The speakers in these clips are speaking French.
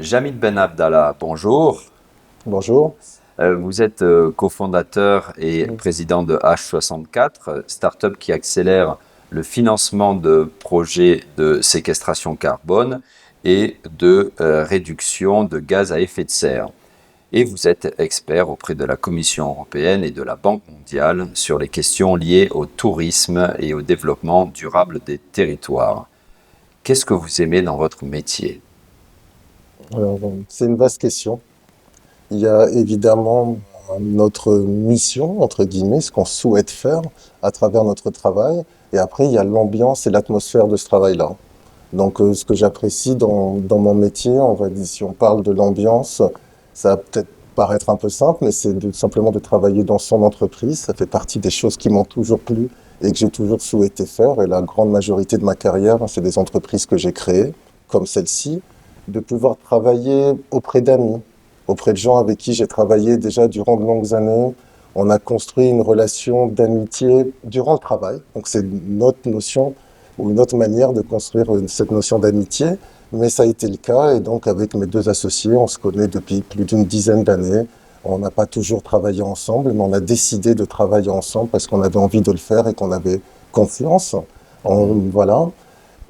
Jamil Ben Abdallah, bonjour. Bonjour. Vous êtes cofondateur et président de H64, start-up qui accélère le financement de projets de séquestration carbone et de réduction de gaz à effet de serre. Et vous êtes expert auprès de la Commission européenne et de la Banque mondiale sur les questions liées au tourisme et au développement durable des territoires. Qu'est-ce que vous aimez dans votre métier? C'est une vaste question. Il y a évidemment notre mission, entre guillemets, ce qu'on souhaite faire à travers notre travail. Et après, il y a l'ambiance et l'atmosphère de ce travail-là. Donc, ce que j'apprécie dans mon métier, on va dire, si on parle de l'ambiance, ça va peut-être paraître un peu simple, mais c'est simplement de travailler dans son entreprise. Ça fait partie des choses qui m'ont toujours plu et que j'ai toujours souhaité faire. Et la grande majorité de ma carrière, c'est des entreprises que j'ai créées, comme celle-ci, de pouvoir travailler auprès d'amis, auprès de gens avec qui j'ai travaillé déjà durant de longues années. On a construit une relation d'amitié durant le travail. Donc c'est notre notion ou une autre manière de construire cette notion d'amitié. Mais ça a été le cas et donc avec mes deux associés, on se connaît depuis plus d'une dizaine d'années. On n'a pas toujours travaillé ensemble, mais on a décidé de travailler ensemble parce qu'on avait envie de le faire et qu'on avait confiance. Voilà.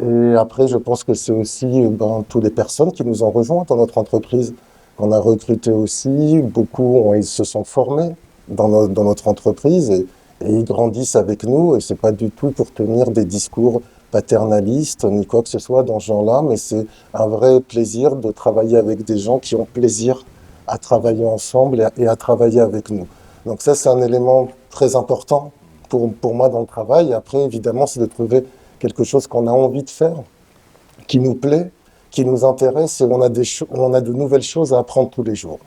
Et après, je pense que c'est aussi toutes les personnes qui nous ont rejoints dans notre entreprise, qu'on a recruté aussi. Beaucoup, ils se sont formés dans notre entreprise et ils grandissent avec nous. Et c'est pas du tout pour tenir des discours paternalistes ni quoi que ce soit dans ce genre-là, mais c'est un vrai plaisir de travailler avec des gens qui ont plaisir à travailler ensemble et à travailler avec nous. Donc ça, c'est un élément très important pour moi dans le travail. Et après, évidemment, c'est de trouver quelque chose qu'on a envie de faire, qui nous plaît, qui nous intéresse et on a de nouvelles choses à apprendre tous les jours.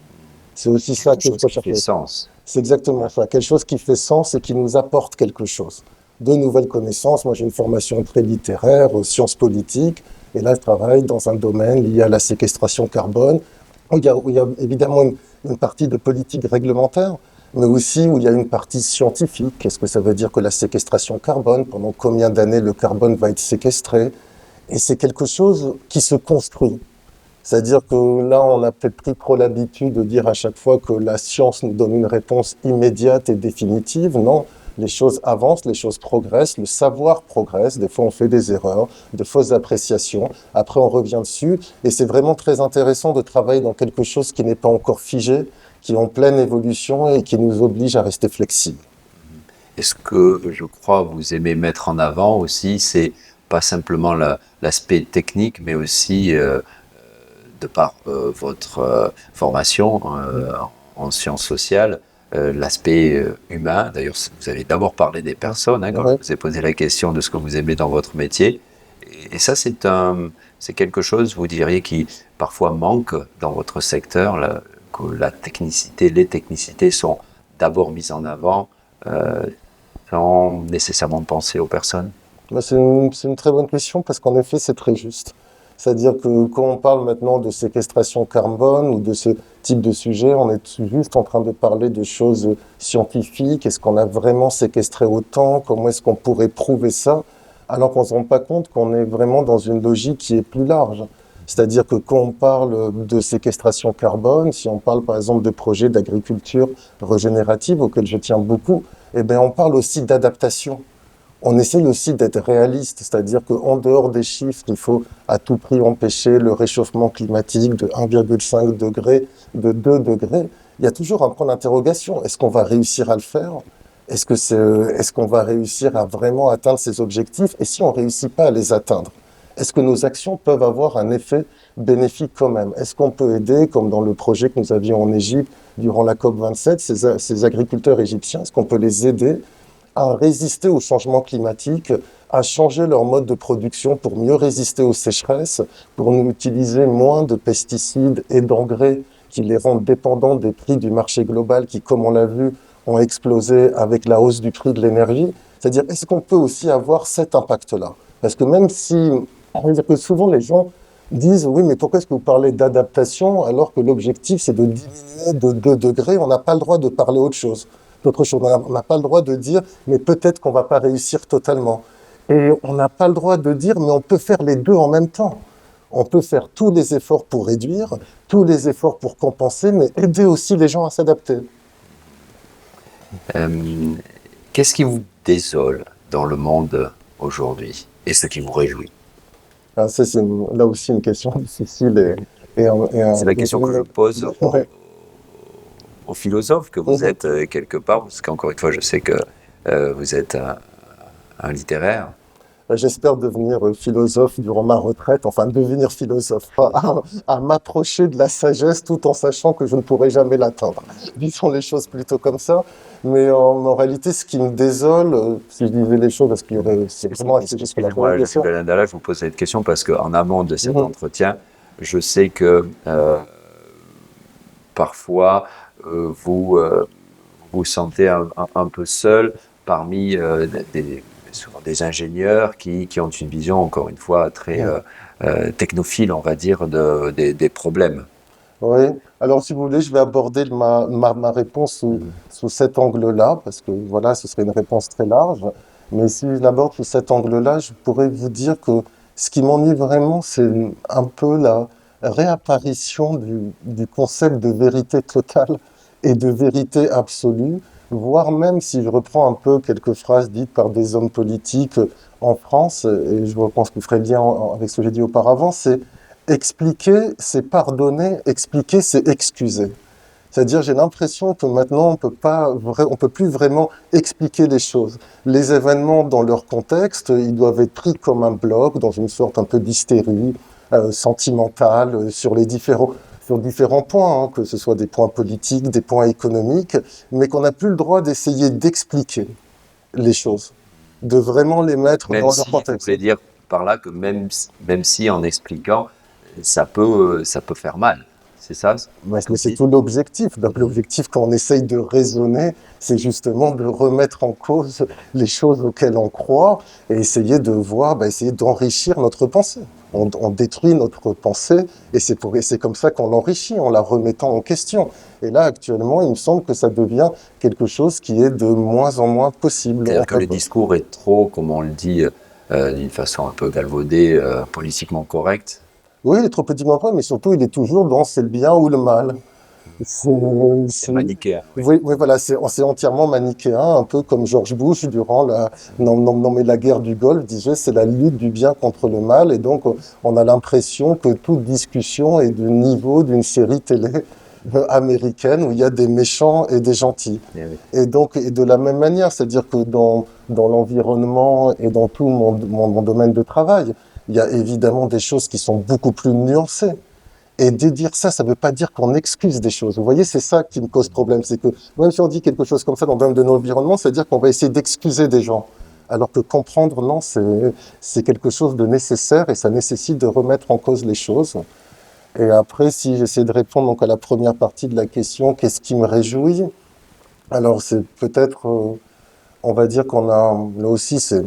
C'est aussi ça Quelque que je chose qui fait recherche. sens. C'est exactement ça, quelque chose qui fait sens et qui nous apporte quelque chose. De nouvelles connaissances. Moi, j'ai une formation très littéraire, aux sciences politiques, et là, je travaille dans un domaine lié à la séquestration carbone, où il y a évidemment une partie de politique réglementaire, mais aussi où il y a une partie scientifique. Qu'est-ce que ça veut dire que la séquestration carbone? Pendant combien d'années le carbone va être séquestré? Et c'est quelque chose qui se construit. C'est-à-dire que là, on a peut-être pris trop l'habitude de dire à chaque fois que la science nous donne une réponse immédiate et définitive. Non, les choses avancent, les choses progressent, le savoir progresse. Des fois, on fait des erreurs, de fausses appréciations. Après, on revient dessus. Et c'est vraiment très intéressant de travailler dans quelque chose qui n'est pas encore figé, qui est en pleine évolution et qui nous oblige à rester flexible. Et ce que je crois vous aimez mettre en avant aussi, c'est pas simplement l'aspect technique, mais aussi de par votre formation en sciences sociales, l'aspect humain. D'ailleurs, vous avez d'abord parlé des personnes, hein, quand je Ouais. vous ai posé la question de ce que vous aimez dans votre métier. Et ça, c'est quelque chose, vous diriez, qui parfois manque dans votre secteur, que la technicité, les technicités sont d'abord mises en avant sans nécessairement penser aux personnes. C'est une très bonne question parce qu'en effet, c'est très juste. C'est-à-dire que quand on parle maintenant de séquestration carbone ou de ce type de sujet, on est juste en train de parler de choses scientifiques. Est-ce qu'on a vraiment séquestré autant? Comment est-ce qu'on pourrait prouver ça? Alors qu'on ne se rend pas compte qu'on est vraiment dans une logique qui est plus large. C'est-à-dire que quand on parle de séquestration carbone, si on parle par exemple de projets d'agriculture régénérative auxquels je tiens beaucoup, eh bien on parle aussi d'adaptation. On essaye aussi d'être réaliste, c'est-à-dire qu'en dehors des chiffres, il faut à tout prix empêcher le réchauffement climatique de 1,5 degré, de 2 degrés. Il y a toujours un point d'interrogation. Est-ce qu'on va réussir à le faire? Est-ce qu'on va réussir à vraiment atteindre ces objectifs? Et si on ne réussit pas à les atteindre, est-ce que nos actions peuvent avoir un effet bénéfique quand même? Est-ce qu'on peut aider, comme dans le projet que nous avions en Égypte durant la COP27, ces agriculteurs égyptiens, est-ce qu'on peut les aider à résister au changement climatique, à changer leur mode de production pour mieux résister aux sécheresses, pour nous utiliser moins de pesticides et d'engrais qui les rendent dépendants des prix du marché global qui, comme on l'a vu, ont explosé avec la hausse du prix de l'énergie. C'est-à-dire, est-ce qu'on peut aussi avoir cet impact-là? Parce que même si, on va dire que souvent les gens disent, oui, mais pourquoi est-ce que vous parlez d'adaptation alors que l'objectif c'est de diminuer de 2 degrés, on n'a pas le droit de parler autre chose. D'autre chose, on n'a pas le droit de dire, mais peut-être qu'on ne va pas réussir totalement. Et on n'a pas le droit de dire, mais on peut faire les deux en même temps. On peut faire tous les efforts pour réduire, tous les efforts pour compenser, mais aider aussi les gens à s'adapter. Euh, Qu'est-ce qui vous désole dans le monde aujourd'hui et ce qui vous réjouit? Ah, ça, c'est là aussi une question difficile C'est la question que je pose ouais. aux philosophes que vous Mhm. êtes quelque part, parce qu'encore une fois, je sais que vous êtes un littéraire. J'espère devenir philosophe durant ma retraite, enfin devenir philosophe, à m'approcher de la sagesse tout en sachant que je ne pourrai jamais l'atteindre. Disons les choses plutôt comme ça. Mais en réalité, ce qui me désole, si je disais les choses, parce qu'il y aurait c'est vraiment assez juste pour la Excusez-moi, bien je suis sûr. Alain Dalla, je vous pose cette question parce qu'en amont de cet Mhm. entretien, je sais que parfois vous vous sentez un peu seul parmi souvent des ingénieurs qui ont une vision, encore une fois, très Ouais. technophile, on va dire, des problèmes. Oui. Alors, si vous voulez, je vais aborder ma réponse sous cet angle-là, parce que voilà, ce serait une réponse très large. Mais si je l'aborde sous cet angle-là, je pourrais vous dire que ce qui m'ennuie vraiment, c'est un peu la réapparition du concept de vérité totale et de vérité absolue, voire même si je reprends un peu quelques phrases dites par des hommes politiques en France, et je pense que vous ferez bien avec ce que j'ai dit auparavant, c'est expliquer, c'est pardonner, expliquer, c'est excuser. C'est-à-dire, j'ai l'impression que maintenant, on peut plus vraiment expliquer les choses. Les événements dans leur contexte, ils doivent être pris comme un bloc, dans une sorte un peu d'hystérie sentimentale sur différents points, hein, que ce soit des points politiques, des points économiques, mais qu'on n'a plus le droit d'essayer d'expliquer les choses, de vraiment les mettre Même dans leur si, vous contexte. voulez dire par là que même si en expliquant, ça peut faire mal. C'est ça que Mais vous c'est dites? tout l'objectif. Donc Mhm. l'objectif quand on essaye de raisonner, c'est justement de remettre en cause les choses auxquelles on croit et essayer de voir, essayer d'enrichir notre pensée. On détruit notre pensée et c'est comme ça qu'on l'enrichit, en la remettant en question. Et là, actuellement, il me semble que ça devient quelque chose qui est de moins en moins possible. C'est-à-dire que le discours est trop, comme on le dit d'une façon un peu galvaudée, politiquement correct. Oui, il est trop petit point, mais surtout, il est toujours dans c'est le bien ou le mal. C'est, C'est c'est- manichéen, oui. oui, oui, voilà, c'est entièrement manichéen, un peu comme George Bush durant non, mais la guerre du Golfe disait c'est la lutte du bien contre le mal, et donc on a l'impression que toute discussion est du niveau d'une série télé américaine où il y a des méchants et des gentils. Eh oui. Et donc, et de la même manière, c'est-à-dire que dans l'environnement et dans tout mon domaine de travail, il y a évidemment des choses qui sont beaucoup plus nuancées. Et de dire ça, ça ne veut pas dire qu'on excuse des choses. Vous voyez, c'est ça qui me cause problème. C'est que même si on dit quelque chose comme ça dans le domaine de l'environnement, c'est-à-dire qu'on va essayer d'excuser des gens. Alors que comprendre, non, c'est quelque chose de nécessaire et ça nécessite de remettre en cause les choses. Et après, si j'essaie de répondre donc à la première partie de la question, qu'est-ce qui me réjouit? Alors, c'est peut-être on va dire qu'on a, là aussi c'est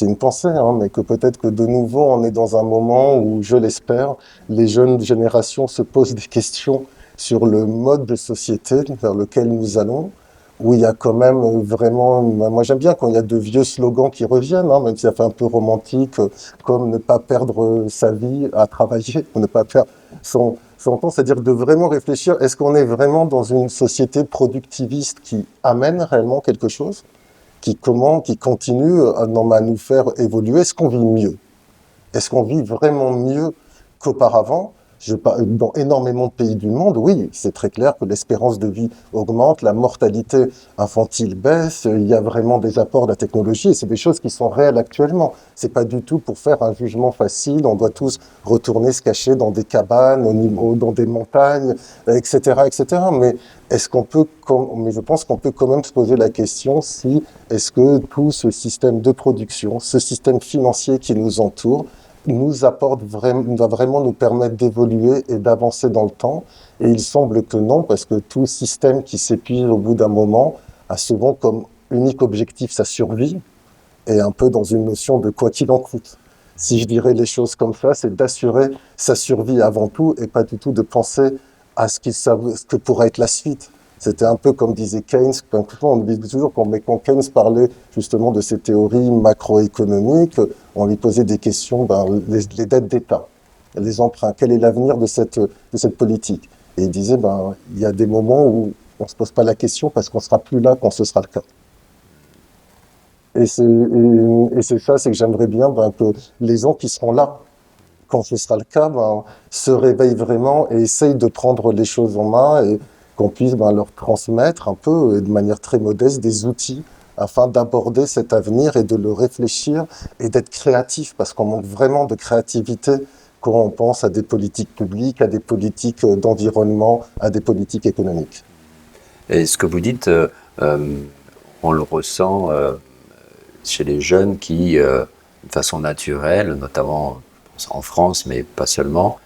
une pensée, hein, mais que peut-être que de nouveau on est dans un moment où, je l'espère, les jeunes générations se posent des questions sur le mode de société vers lequel nous allons, où il y a quand même vraiment, moi j'aime bien quand il y a de vieux slogans qui reviennent, hein, même si ça fait un peu romantique, comme ne pas perdre sa vie à travailler, ou ne pas perdre son temps, c'est-à-dire de vraiment réfléchir, est-ce qu'on est vraiment dans une société productiviste qui amène réellement quelque chose? Qui continue à nous faire évoluer. Est-ce qu'on vit mieux? Est-ce qu'on vit vraiment mieux qu'auparavant? Dans énormément de pays du monde, oui, c'est très clair que l'espérance de vie augmente, la mortalité infantile baisse, il y a vraiment des apports de la technologie et c'est des choses qui sont réelles actuellement. C'est pas du tout pour faire un jugement facile, on doit tous retourner se cacher dans des cabanes, dans des montagnes, etc., etc. Mais mais je pense qu'on peut quand même se poser la question si est-ce que tout ce système de production, ce système financier qui nous entoure, va vraiment nous permettre d'évoluer et d'avancer dans le temps. Et il semble que non, parce que tout système qui s'épuise au bout d'un moment a souvent comme unique objectif sa survie et un peu dans une notion de quoi qu'il en coûte. Si je dirais les choses comme ça, c'est d'assurer sa survie avant tout et pas du tout de penser à ce que pourrait être la suite. C'était un peu comme disait Keynes, on dit toujours quand Keynes parlait justement de ces théories macroéconomiques, on lui posait des questions, les dettes d'État. les emprunts, quel est l'avenir de cette politique? Et il disait, ben, il y a des moments où on ne se pose pas la question parce qu'on sera plus là quand ce sera le cas. Et c'est ça, c'est que j'aimerais bien ben, que les gens qui seront là quand ce sera le cas, ben, se réveillent vraiment et essayent de prendre les choses en main et qu'on puisse ben, leur transmettre un peu, et de manière très modeste, des outils afin d'aborder cet avenir et de le réfléchir et d'être créatif, parce qu'on manque vraiment de créativité quand on pense à des politiques publiques, à des politiques d'environnement, à des politiques économiques. Et ce que vous dites, on le ressent chez les jeunes qui, de façon naturelle, notamment en France, mais pas seulement,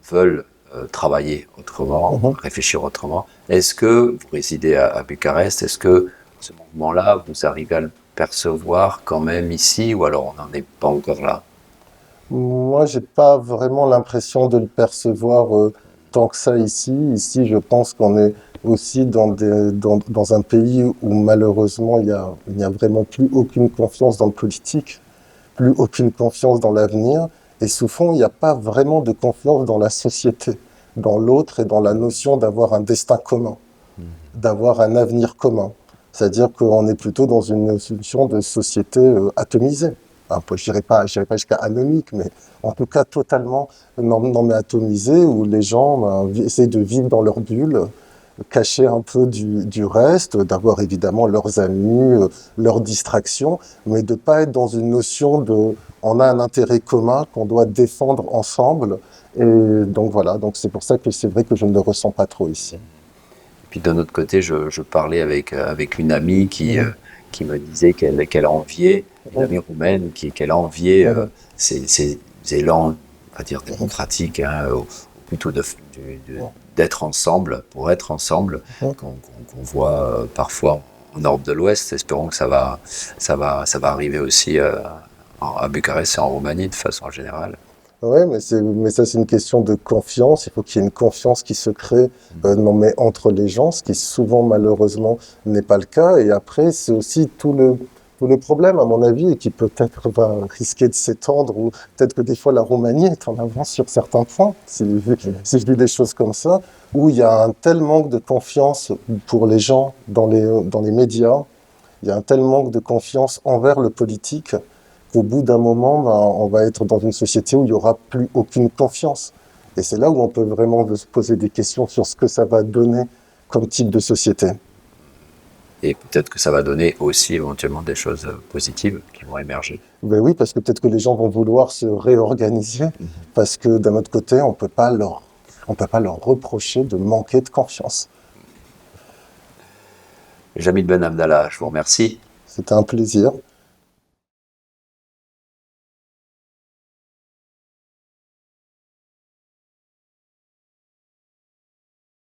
veulent travailler autrement, Mhm. réfléchir autrement. Est-ce que vous résidez à Bucarest, est-ce que ce mouvement-là, vous arrivez à le percevoir quand même ici, ou alors on n'en est pas encore là? Moi, j'ai pas vraiment l'impression de le percevoir tant que ça ici. Ici, je pense qu'on est aussi dans un pays où malheureusement il n'y a vraiment plus aucune confiance dans le politique, plus aucune confiance dans l'avenir. Et souvent, il n'y a pas vraiment de confiance dans la société, dans l'autre et dans la notion d'avoir un destin commun, d'avoir un avenir commun. C'est-à-dire qu'on est plutôt dans une solution de société atomisée. Je dirais pas jusqu'à anomique, mais en tout cas totalement non mais atomisée, où les gens essayent de vivre dans leur bulle, cachés un peu du reste, d'avoir évidemment leurs amis, leurs distractions, mais de pas être dans une notion de on a un intérêt commun qu'on doit défendre ensemble. Et donc voilà, donc c'est pour ça que c'est vrai que je ne le ressens pas trop ici. Puis d'un autre côté, je parlais avec une amie qui me disait qu'elle enviait, une amie roumaine, qu'elle enviait ces élans, on va dire, démocratiques, hein, ou plutôt d'être ensemble, pour être ensemble, qu'on voit parfois en Europe de l'Ouest. Espérons que ça va arriver aussi à Bucarest et en Roumanie de façon générale. Ouais, mais ça, c'est une question de confiance. Il faut qu'il y ait une confiance qui se crée, non, mais entre les gens, ce qui souvent, malheureusement, n'est pas le cas. Et après, c'est aussi tout le problème, à mon avis, et qui peut-être va risquer de s'étendre, ou peut-être que des fois, la Roumanie est en avance sur certains points, si je dis des choses comme ça, où il y a un tel manque de confiance pour les gens dans les médias, il y a un tel manque de confiance envers le politique qu'au bout d'un moment, ben, on va être dans une société où il n'y aura plus aucune confiance. Et c'est là où on peut vraiment se poser des questions sur ce que ça va donner comme type de société. Et peut-être que ça va donner aussi éventuellement des choses positives qui vont émerger. Ben oui, parce que peut-être que les gens vont vouloir se réorganiser, parce que d'un autre côté, on peut pas leur reprocher de manquer de confiance. Jamil Ben Abdallah, je vous remercie. C'était un plaisir.